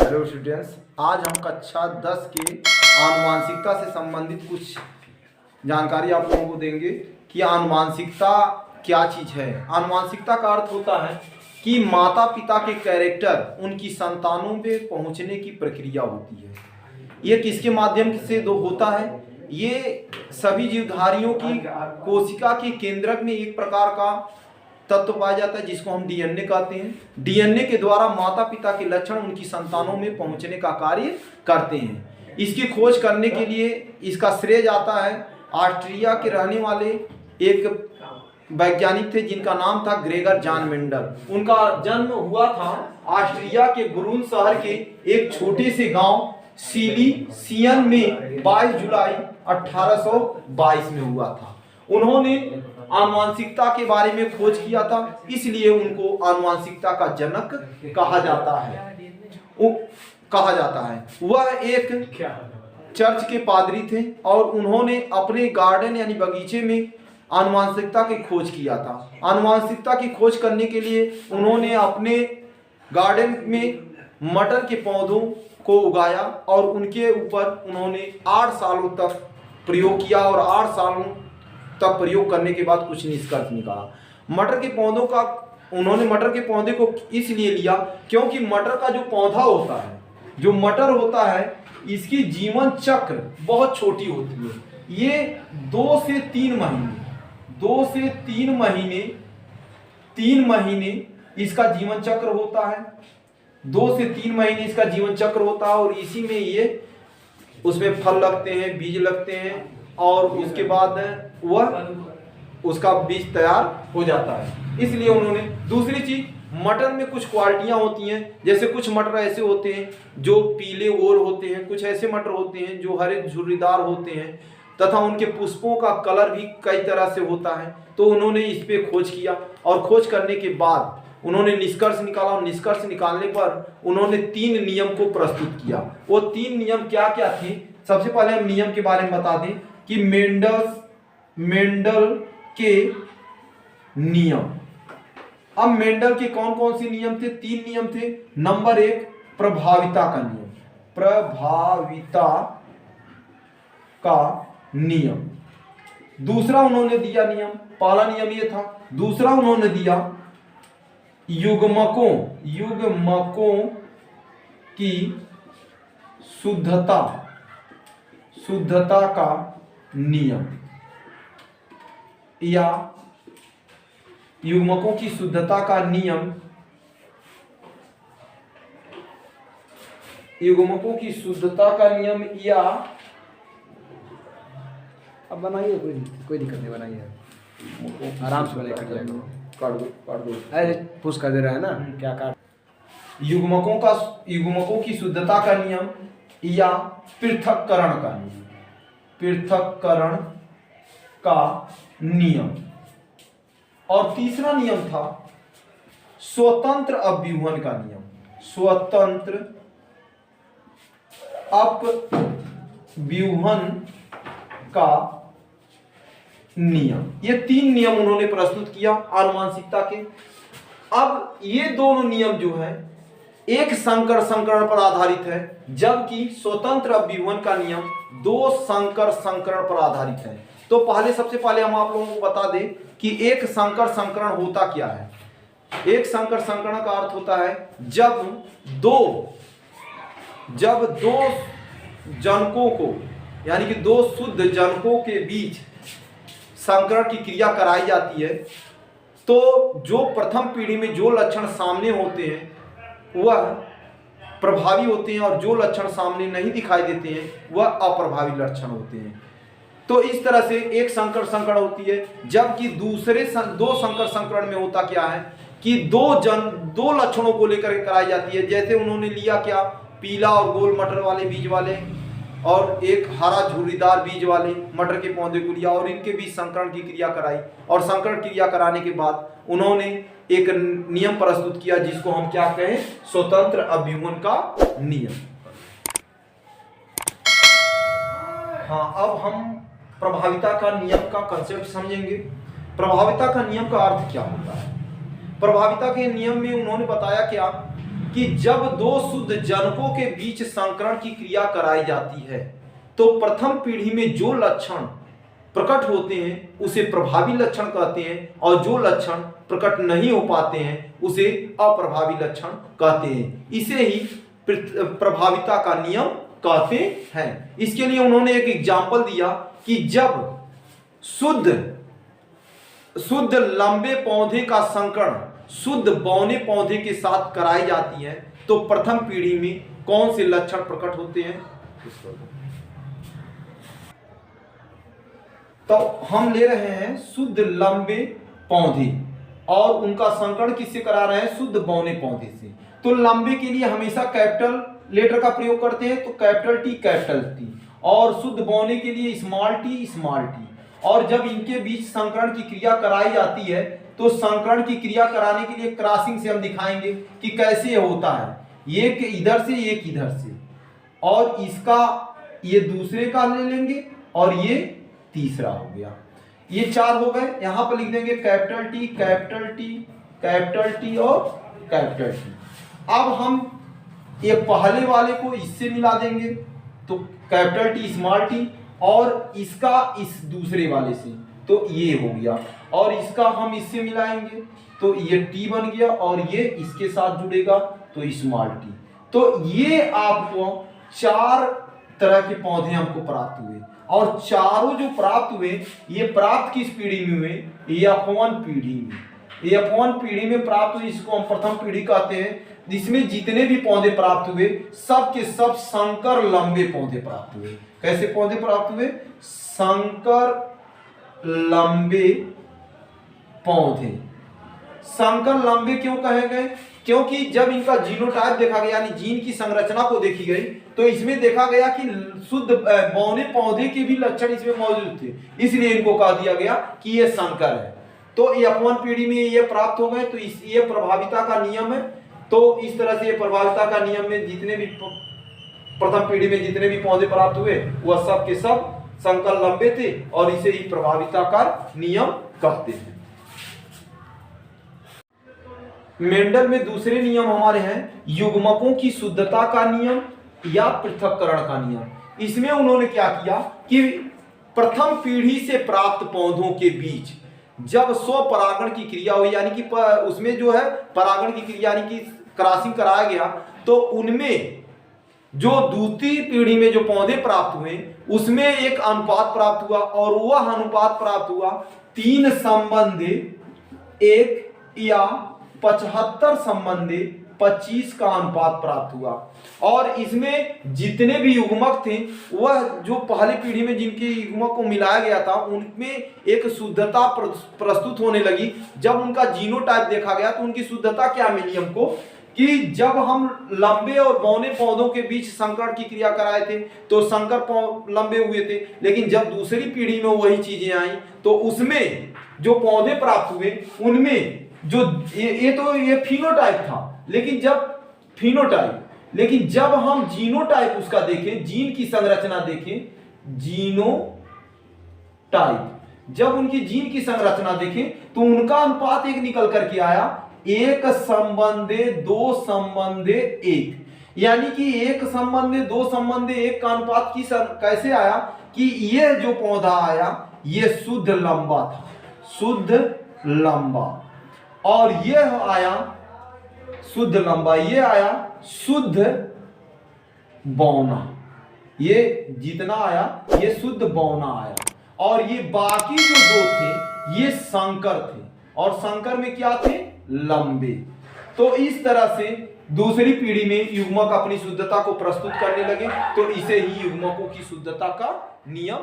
Hello students, आज हम कक्षा 10 के आनुवांशिकता से संबंधित कुछ जानकारी आप लोगों को देंगे कि आनुवांशिकता क्या चीज़ है। आनुवांशिकता का अर्थ होता है कि माता पिता के कैरेक्टर उनकी संतानों में पहुंचने की प्रक्रिया होती है। ये किसके माध्यम से होता है? ये सभी जीवधारियों की कोशिका के केंद्रक में एक प्रकार का तत्व पाया जाता है जिसको हम डीएनए कहते हैं। डीएनए के द्वारा माता पिता के लक्षण उनकी संतानों में पहुंचने का कार्य करते हैं। इसकी खोज करने के लिए इसका श्रेय जाता है ऑस्ट्रिया के रहने वाले एक वैज्ञानिक थे जिनका नाम था ग्रेगर जॉन मेंडल। उनका जन्म हुआ था ऑस्ट्रिया के ब्रून शहर के एक छोटे से गांव सिलिसियन में 22 जुलाई 1822 में हुआ था। उन्होंने आनुवांशिकता के बारे में खोज किया था, इसलिए उनको आनुवांशिकता का जनक कहा जाता है। वह एक चर्च के पादरी थे और उन्होंने अपने गार्डन यानी बगीचे में आनुवांशिकता की खोज किया था। आनुवांशिकता की खोज करने के लिए उन्होंने अपने गार्डन में मटर के पौधों को उगाया और उनके ऊपर उन्होंने 8 सालों तक प्रयोग किया और 8 सालों तक प्रयोग करने के बाद कुछ निष्कर्ष निकाला। मटर के पौधों का उन्होंने मटर के पौधे को इसलिए लिया क्योंकि मटर का जो पौधा होता है, जो मटर होता है, इसकी जीवन चक्र बहुत छोटी होती है। ये 2 से 3 महीने इसका जीवन चक्र होता है। 2 से 3 महीने इसका जीवन चक्र होता है और इसी में ये उसमें फल लगते हैं, बीज लगते हैं और उसके बाद वह उसका बीज तैयार हो जाता है। इसलिए उन्होंने दूसरी चीज, मटर में कुछ क्वालिटियां होती हैं, जैसे कुछ मटर ऐसे होते हैं जो पीले गोल होते हैं, कुछ ऐसे मटर होते हैं जो हरे झुर्रीदार होते हैं तथा उनके पुष्पों का कलर भी कई तरह से होता है। तो उन्होंने इस पे खोज किया और खोज करने के बाद उन्होंने निष्कर्ष निकाला और निष्कर्ष निकालने पर उन्होंने 3 नियम को प्रस्तुत किया। वो 3 नियम क्या क्या थे? सबसे पहले हम नियम के बारे में बता दें कि मेंडल के नियम। अब मेंडल के कौन कौन से नियम थे? 3 नियम थे। नंबर 1 प्रभाविता का नियम, प्रभाविता का नियम। दूसरा उन्होंने दिया नियम, पहला नियम ये था। दूसरा उन्होंने दिया युग्मकों की शुद्धता का नियम, या युग्मकों की शुद्धता का नियम, युग्मकों की शुद्धता का नियम, या अब बनाइए, कोई दिक्कत नहीं, बनाइए आराम से बनाइए, कट जाएगा। कर दो अरे पुश कर दे रहा है ना, क्या काट। युग्मकों की शुद्धता का नियम या पृथक्करण का नियम। और तीसरा नियम था स्वतंत्र अपव्यूहन का नियम, स्वतंत्र अपव्यूहन का नियम। ये 3 नियम उन्होंने प्रस्तुत किया आनुवांशिकता के। अब ये दोनों नियम जो है एक संकर संकरण पर आधारित है, जबकि स्वतंत्र अपव्यूहन का नियम 2 संकर संकरण पर आधारित है। तो सबसे पहले हम आप लोगों को बता दें कि एक संकर संकरण होता क्या है। एक संकर संकरण का अर्थ होता है जब दो जनकों को, यानी कि 2 शुद्ध जनकों के बीच संकरण की क्रिया कराई जाती है, तो जो प्रथम पीढ़ी में जो लक्षण सामने होते हैं वह प्रभावी होते हैं और जो लक्षण सामने नहीं दिखाई देते हैं वह अप्रभावी लक्षण होते हैं। तो इस तरह से एक संकर संकरण होती है, जबकि दूसरे 2 संकर संकरण में होता क्या है कि 2 लक्षणों को लेकर कराई जाती है। जैसे उन्होंने लिया क्या, पीला और गोल मटर वाले बीज वाले और एक हरा झुर्रीदार बीज वाले मटर के पौधे को लिया और इनके बीच संकरण की क्रिया कराई। और संकरण क्रिया कराने के बाद उन्होंने एक नियम प्रस्तुत किया जिसको हम क्या कहें, स्वतंत्र अपव्यूहन का नियम। हाँ, अब हम प्रभाविता का नियम का कंसेप्ट समझेंगे। प्रभाविता का नियम का अर्थ क्या होता है? प्रभाविता के नियम में उन्होंने बताया क्या कि जब दो शुद्ध जनकों के बीच संकरण की क्रिया कराई जाती है तो प्रथम पीढ़ी में जो लक्षण प्रकट होते हैं उसे प्रभावी लक्षण कहते हैं, और जो लक्षण प्रकट नहीं हो पाते हैं उसे अप्रभावी लक्षण कहते हैं। इसे ही प्रभाविता का नियम कहते हैं। इसके लिए उन्होंने एक एग्जाम्पल दिया कि जब शुद्ध लंबे पौधे का संकरण शुद्ध बौने पौधे के साथ कराई जाती है तो प्रथम पीढ़ी में कौन से लक्षण प्रकट होते हैं। तो हम ले रहे हैं शुद्ध लंबे पौधे और उनका संकरण किससे करा रहे हैं, शुद्ध बौने पौधे से। तो लंबे के लिए हमेशा कैपिटल लेटर का प्रयोग करते हैं, तो कैपिटल टी, और शुद्ध बौने के लिए स्मॉल टी। और जब इनके बीच संकरण की क्रिया कराई जाती है तो संकरण की क्रिया कराने के लिए क्रॉसिंग से हम दिखाएंगे कि कैसे होता है। एक इधर से एक इधर से, और इसका ये दूसरे का ले लेंगे और ये तीसरा हो गया। ये 4 हो गए। यहां पर लिख देंगे कैपिटल टी और कैपिटल टी। अब हम ये पहले वाले को इससे मिला देंगे तो कैपिटल टी स्मॉल टी, और इसका इस दूसरे वाले से तो ये हो गया, और इसका हम इससे मिलाएंगे तो ये टी बन गया, और ये इसके साथ जुड़ेगा तो स्मॉल टी। तो ये आपको 4 तरह के पौधे हमको प्राप्त हुए, और चारों जो प्राप्त हुए ये प्राप्त किस पीढ़ी में हुए, ये F1 पीढ़ी में। ये F1 पीढ़ी में प्राप्त हुए, इसको हम प्रथम पीढ़ी कहते हैं। जिसमें जितने भी पौधे प्राप्त हुए सब के सब संकर लंबे पौधे प्राप्त हुए। कैसे पौधे प्राप्त हुए, संकर लंबे पौधे। संकर लंबे क्यों कहे गए, क्योंकि जब इनका जीनोटाइप देखा गया यानी जीन की संरचना को देखी गई तो इसमें देखा गया कि शुद्ध बौने पौधे के भी लक्षण इसमें मौजूद थे, इसलिए इनको कह दिया गया कि ये संकर है। तो ये F1 पीढ़ी में ये प्राप्त हो गए, तो ये प्रभाविता का नियम है। तो इस तरह से ये प्रभाविता का नियम में जितने भी प्रथम पीढ़ी में जितने भी पौधे प्राप्त हुए वह सब के सब संकर लंबे थे, और इसे ही प्रभाविता का नियम कहते हैं। मेंडल में दूसरे नियम हमारे हैं युग्मकों की शुद्धता का नियम या पृथक्करण का नियम। इसमें उन्होंने क्या किया कि प्रथम पीढ़ी से प्राप्त पौधों के बीच जब स्वपरागण की क्रिया हुई, यानी कि उसमें जो है परागण की क्रिया यानी कि क्रॉसिंग कराया गया, तो उनमें जो द्वितीय पीढ़ी में जो पौधे प्राप्त हुए उसमें एक अनुपात प्राप्त हुआ, और वह अनुपात प्राप्त हुआ 3 संबंधी 1 या 75 संबंधी 25 का अनुपात प्राप्त हुआ। और इसमें जितने भी युग्मक थे वह जो पहली पीढ़ी में जिनके युग्मक को मिलाया गया था उनमें एक शुद्धता प्रस्तुत होने लगी। जब उनका जीनोटाइप देखा गया तो उनकी शुद्धता क्या मिली हमको कि जब हम लंबे और बौने पौधों के बीच संकरण की क्रिया कराए थे तो संकर लंबे हुए थे, लेकिन जब दूसरी पीढ़ी में वही चीजें आई तो उसमें जो पौधे प्राप्त हुए उनमें जो ये फिनोटाइप था, लेकिन जब हम जीनोटाइप उसका देखें, जीन की संरचना देखें, जब उनकी जीन की संरचना देखें तो उनका अनुपात एक निकल करके आया 1 संबंधे 2 संबंधे 1, यानी कि 1 संबंधे 2 संबंधे 1 का अनुपात कैसे आया कि ये जो पौधा आया ये शुद्ध लंबा था, शुद्ध लंबा, और ये आया शुद्ध लंबा, ये आया शुद्ध बौना, ये जितना आया ये शुद्ध बौना आया, और ये बाकी जो 2 थे ये संकर थे, और संकर में क्या थे, लंबे। तो इस तरह से दूसरी पीढ़ी में युग्मक अपनी शुद्धता को प्रस्तुत करने लगे, तो इसे ही युग्मकों की शुद्धता का नियम